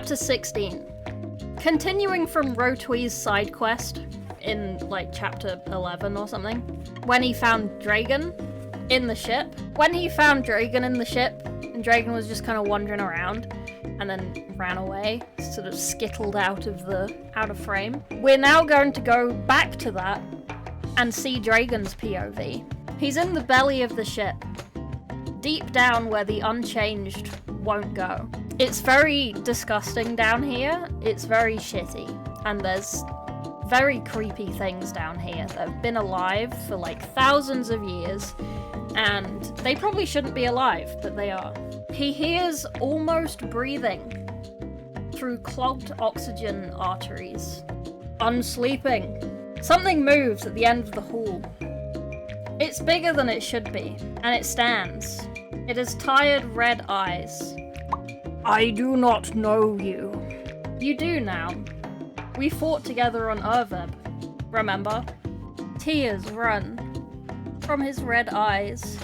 Chapter 16. Continuing from Rotui's side quest in, like, chapter 11 or something, when he found Dragon in the ship. When he found Dragon in the ship, and Dragon was just kind of wandering around, and then ran away, sort of skittled out of frame. We're now going to go back to that and see Dragon's POV. He's in the belly of the ship, deep down where the Unchanged won't go. It's very disgusting down here, it's very shitty, and there's very creepy things down here that have been alive for like thousands of years, and they probably shouldn't be alive, but they are. He hears almost breathing through clogged oxygen arteries. Unsleeping. Something moves at the end of the hall. It's bigger than it should be, and it stands. It has tired red eyes. I do not know you. You do now. We fought together on Urveb, remember? Tears run from his red eyes.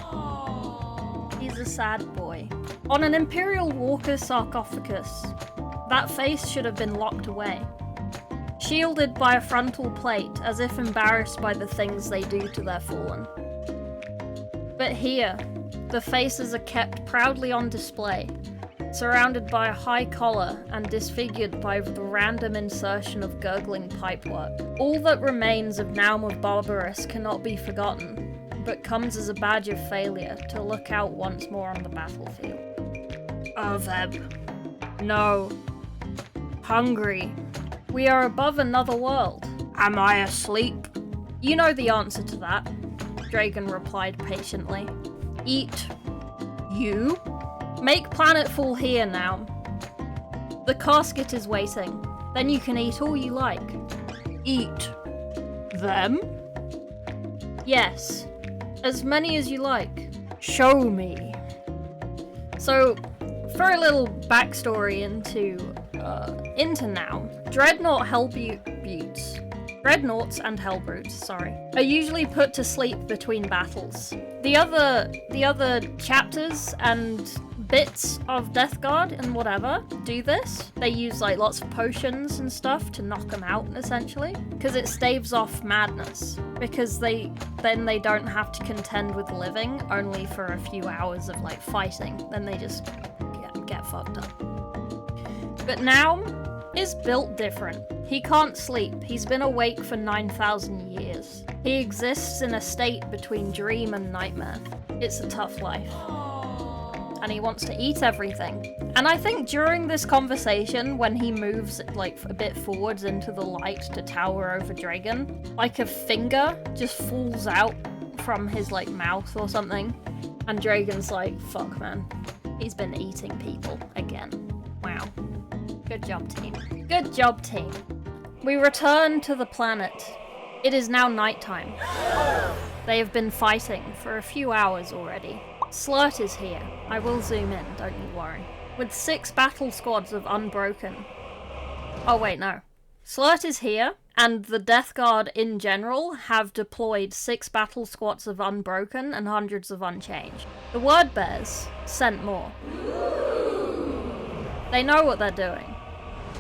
He's a sad boy. On an Imperial Walker sarcophagus, that face should have been locked away. Shielded by a frontal plate, as if embarrassed by the things they do to their fallen. But here, the faces are kept proudly on display, surrounded by a high collar and disfigured by the random insertion of gurgling pipework. All that remains of Naum of Barbarus cannot be forgotten, but comes as a badge of failure to look out once more on the battlefield. Urveb. No. Hungry. We are above another world. Am I asleep? You know the answer to that, Dragon replied patiently. Eat. You? Make planetfall here now. The casket is waiting. Then you can eat all you like. Eat. Them? Yes. As many as you like. Show me. So, for a little backstory into Naum, Dreadnoughts and Hellbrutes, are usually put to sleep between battles. The other chapters and bits of Death Guard and whatever do this. They use like lots of potions and stuff to knock them out, essentially, because it staves off madness. Because then they don't have to contend with living only for a few hours of like fighting. Then they just get fucked up. But Naum is built different. He can't sleep. He's been awake for 9,000 years. He exists in a state between dream and nightmare. It's a tough life. And he wants to eat everything. And I think during this conversation, when he moves like a bit forwards into the light to tower over Dragon, like a finger just falls out from his like mouth or something. And Dragon's like, fuck man, he's been eating people again. Wow. Good job, team. Good job, team. We return to the planet. It is now nighttime. They have been fighting for a few hours already. Slurt is here. I will zoom in, don't you worry. With 6 battle squads of Unbroken. Oh wait, no. Slurt is here, and the Death Guard in general have deployed 6 battle squads of Unbroken and hundreds of Unchanged. The Word Bears sent more. They know what they're doing.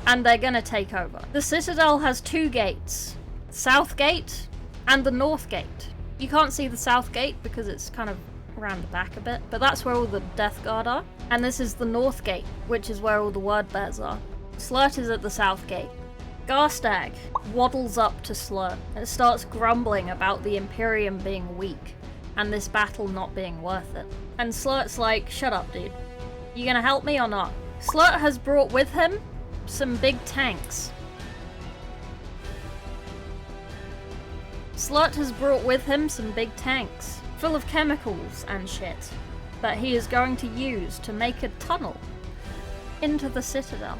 And they're gonna take over. The Citadel has 2 gates. South Gate and the North Gate. You can't see the South Gate because it's kind of around the back a bit, but that's where all the Death Guard are. And this is the North Gate, which is where all the Word Bears are. Slurt is at the South Gate. Garstag waddles up to Slurt and starts grumbling about the Imperium being weak and this battle not being worth it. And Slurt's like, shut up, dude. You gonna help me or not? Slurt has brought with him some big tanks. Slurt has brought with him some big tanks, full of chemicals and shit, that he is going to use to make a tunnel into the Citadel.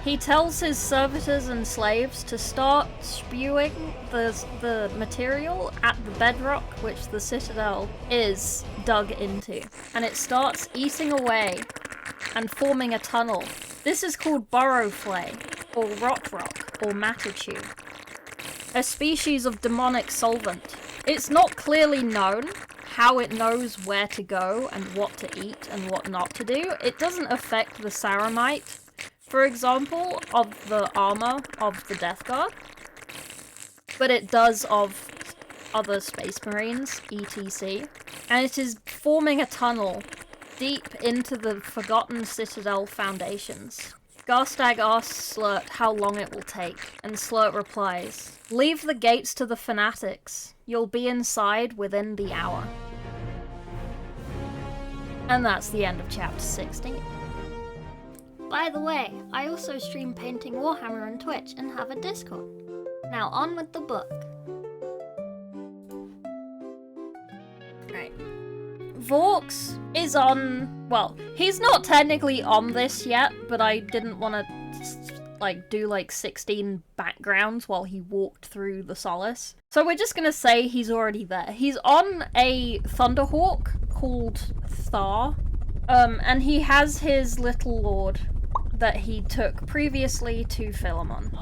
He tells his servitors and slaves to start spewing the material at the bedrock which the Citadel is dug into, and it starts eating away and forming a tunnel. This is called burrow flay, or rot rock, or matitude, a species of demonic solvent. It's not clearly known how it knows where to go and what to eat and what not to do. It doesn't affect the Saramite, for example, of the armor of the Death Guard, but it does of other Space Marines, etc. And it is forming a tunnel deep into the Forgotten Citadel foundations. Garstag asks Slurt how long it will take, and Slurt replies, "Leave the gates to the fanatics. You'll be inside within the hour." And that's the end of chapter 16. By the way, I also stream painting Warhammer on Twitch and have a Discord. Now on with the book. Right. Vaux is on... Well, he's not technically on this yet, but I didn't want to do 16 backgrounds while he walked through the Solace. So we're just gonna say he's already there. He's on a Thunderhawk called Thar, and he has his little lord that he took previously to Philemon.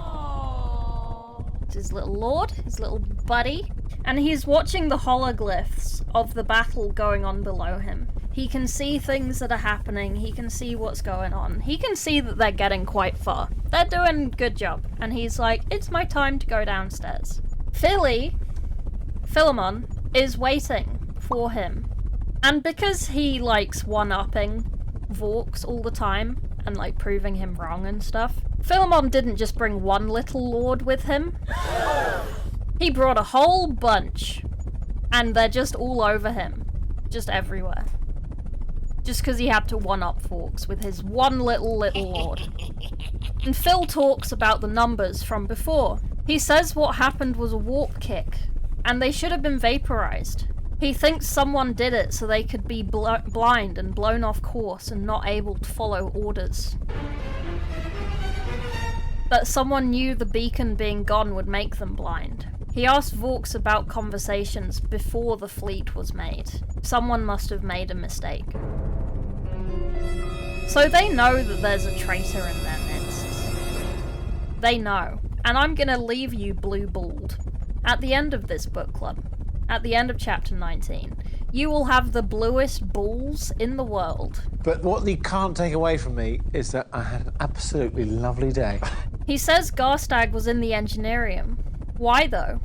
It's his little lord, his little buddy, and he's watching the hologlyphs of the battle going on below him. He can see things that are happening, he can see what's going on. He can see that they're getting quite far. They're doing a good job, and he's like, it's my time to go downstairs. Philemon, is waiting for him. And because he likes one-upping Vaux all the time, and proving him wrong and stuff, Philemon didn't just bring one little lord with him. He brought a whole bunch, and they're just all over him. Just everywhere. Just because he had to one-up Vaux with his one little lord. And Phil talks about the numbers from before. He says what happened was a warp kick, and they should have been vaporized. He thinks someone did it so they could be blind and blown off course and not able to follow orders. That someone knew the beacon being gone would make them blind. He asked Vaux about conversations before the fleet was made. Someone must have made a mistake. So they know that there's a traitor in their midst. They know. And I'm gonna leave you blue-balled. At the end of this book club, at the end of chapter 19, you will have the bluest balls in the world. But what you can't take away from me is that I had an absolutely lovely day. He says Garstag was in the Engineerium. Why though?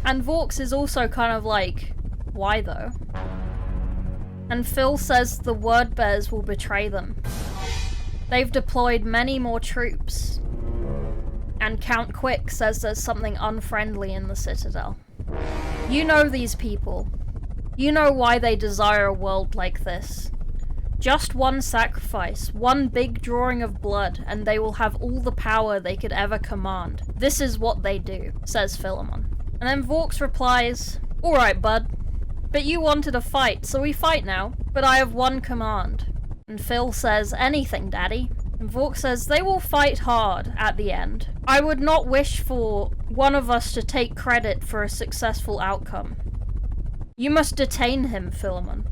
And Vaux is also kind of like, why though? And Phil says the word bears will betray them. They've deployed many more troops. And Count Quick says there's something unfriendly in the Citadel. You know these people. You know why they desire a world like this. Just one sacrifice, one big drawing of blood, and they will have all the power they could ever command. This is what they do, says Philemon. And then Vaux replies, "Alright, bud. But you wanted a fight, so we fight now. But I have one command." And Phil says, "Anything, Daddy." And Vaux says, "They will fight hard at the end. I would not wish for one of us to take credit for a successful outcome. You must detain him, Philemon.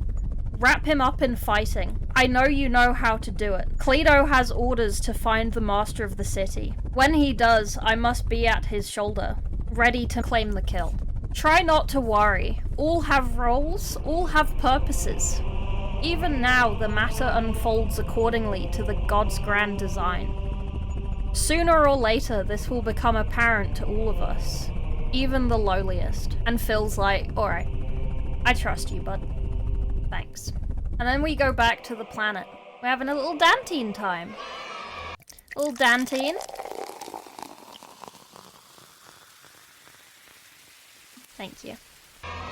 Wrap him up in fighting. I know you know how to do it. Cleto has orders to find the master of the city. When he does, I must be at his shoulder, ready to claim the kill. Try not to worry. All have roles, all have purposes. Even now, the matter unfolds accordingly to the god's grand design. Sooner or later, this will become apparent to all of us, even the lowliest." And Phil's like, "Alright, I trust you, bud. Thanks." And then we go back to the planet. We're having a little Dantine time. Little Dantine. Thank you.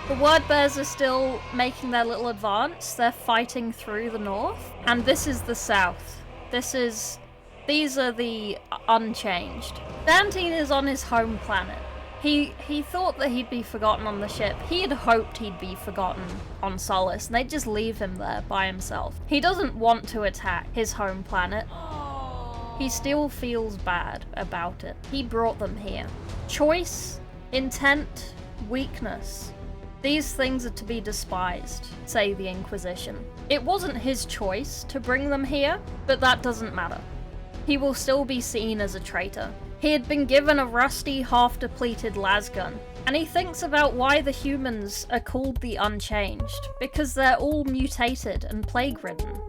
The word bears are still making their little advance. They're fighting through the north. And this is the south. These are the unchanged. Dantine is on his home planet. He thought that he'd be forgotten on the ship. He had hoped he'd be forgotten on Solace, and they'd just leave him there by himself. He doesn't want to attack his home planet. He still feels bad about it. He brought them here. Choice, intent, weakness. These things are to be despised, say the Inquisition. It wasn't his choice to bring them here, but that doesn't matter. He will still be seen as a traitor. He had been given a rusty, half-depleted lasgun, And he thinks about why the humans are called the Unchanged, because they're all mutated and plague-ridden.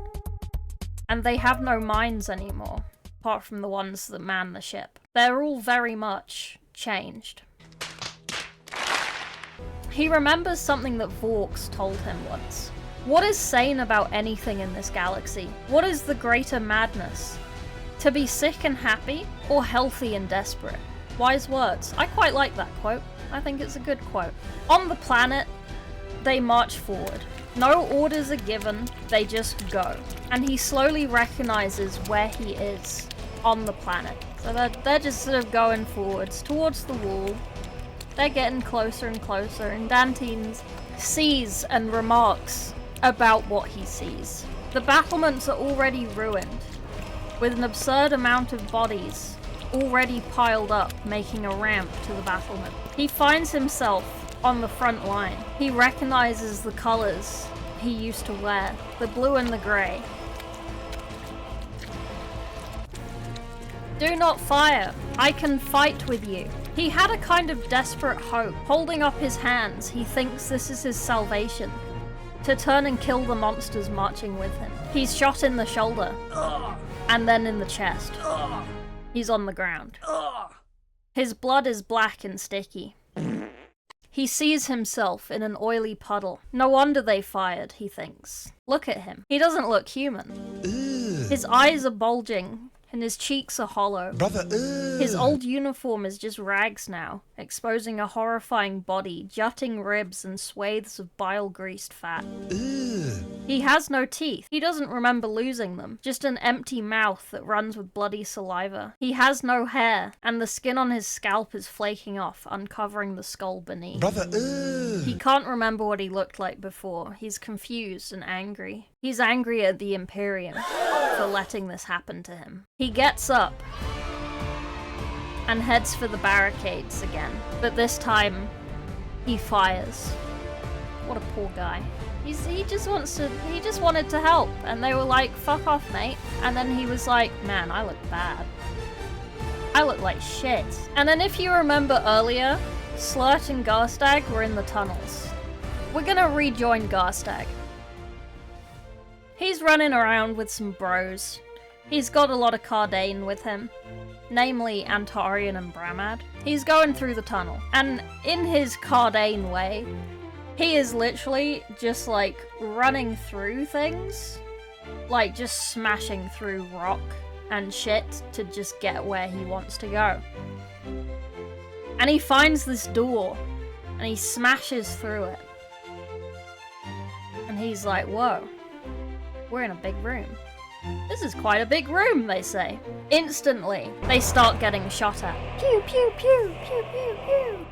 And they have no minds anymore, apart from the ones that man the ship. They're all very much changed. He remembers something that Vorks told him once. What is sane about anything in this galaxy? What is the greater madness? To be sick and happy, or healthy and desperate? Wise words. I quite like that quote. I think it's a good quote. On the planet, they march forward. No orders are given, they just go. And he slowly recognizes where he is on the planet. So they're just sort of going forwards towards the wall. They're getting closer and closer, and Dantine sees and remarks about what he sees. The battlements are already ruined, with an absurd amount of bodies already piled up, making a ramp to the battlement. He finds himself on the front line. He recognizes the colors he used to wear, the blue and the gray. Do not fire. I can fight with you. He had a kind of desperate hope. Holding up his hands, he thinks this is his salvation. To turn and kill the monsters marching with him. He's shot in the shoulder. And then in the chest. He's on the ground. His blood is black and sticky. He sees himself in an oily puddle. No wonder they fired, he thinks. Look at him. He doesn't look human. His eyes are bulging, and his cheeks are hollow. Brother, His old uniform is just rags now, exposing a horrifying body, jutting ribs and swathes of bile-greased fat. He has no teeth. He doesn't remember losing them, just an empty mouth that runs with bloody saliva. He has no hair, and the skin on his scalp is flaking off, uncovering the skull beneath. Brother, He can't remember what he looked like before. He's confused and angry. He's angry at the Imperium for letting this happen to him. He gets up and heads for the barricades again, but this time he fires. What a poor guy. He just wanted to help, and they were like, fuck off, mate. And then he was like, man, I look bad. I look like shit. And then if you remember earlier, Slurt and Garstag were in the tunnels. We're gonna rejoin Garstag. He's running around with some bros. He's got a lot of Cardane with him, namely Antarian and Bramad. He's going through the tunnel, and in his Cardane way, he is literally just like running through things, like just smashing through rock and shit to just get where he wants to go. And he finds this door, and he smashes through it. And he's like, whoa, we're in a big room. This is quite a big room, they say. Instantly, they start getting shot at. Pew pew pew pew pew pew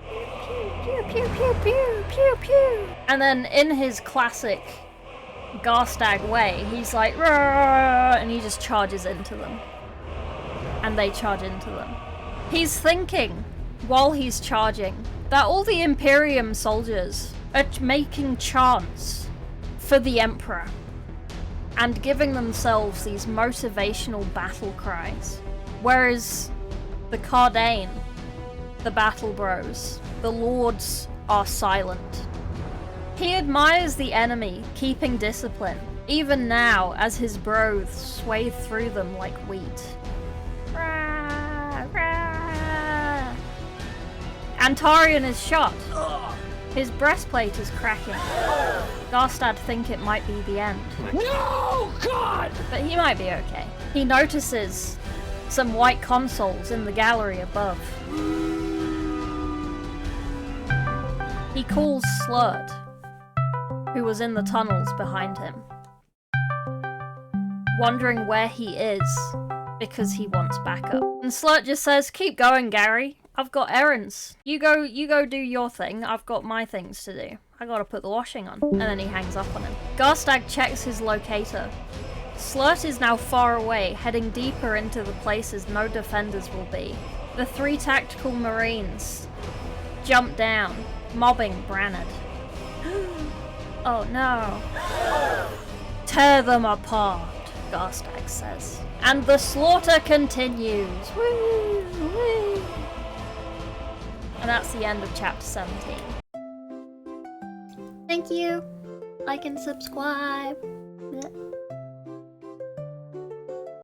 pew pew pew pew pew pew. And then in his classic Garstag way, he's like, "Rrrr," and he just charges into them. And they charge into them. He's thinking, while he's charging, that all the Imperium soldiers are making chants for the Emperor and giving themselves these motivational battle cries. Whereas the Cardane, the Battle Bros, the Lords are silent. He admires the enemy keeping discipline, even now as his bros sway through them like wheat. Rah, rah. Antarian is shot. His breastplate is cracking. Garstad think it might be the end. no, God! But he might be okay. He notices some white consoles in the gallery above. He calls Slurt, who was in the tunnels behind him, wondering where he is because he wants backup. And Slurt just says, keep going, Gary. I've got errands. You go do your thing. I've got my things to do. I gotta put the washing on. And then he hangs up on him. Garstag checks his locator. Slurt is now far away, heading deeper into the places no defenders will be. The 3 tactical marines jump down, mobbing Branad. Oh no. Tear them apart, Garstag says. And the slaughter continues. Woo, woo. And And that's the end of chapter 17. Thank you. Like and subscribe.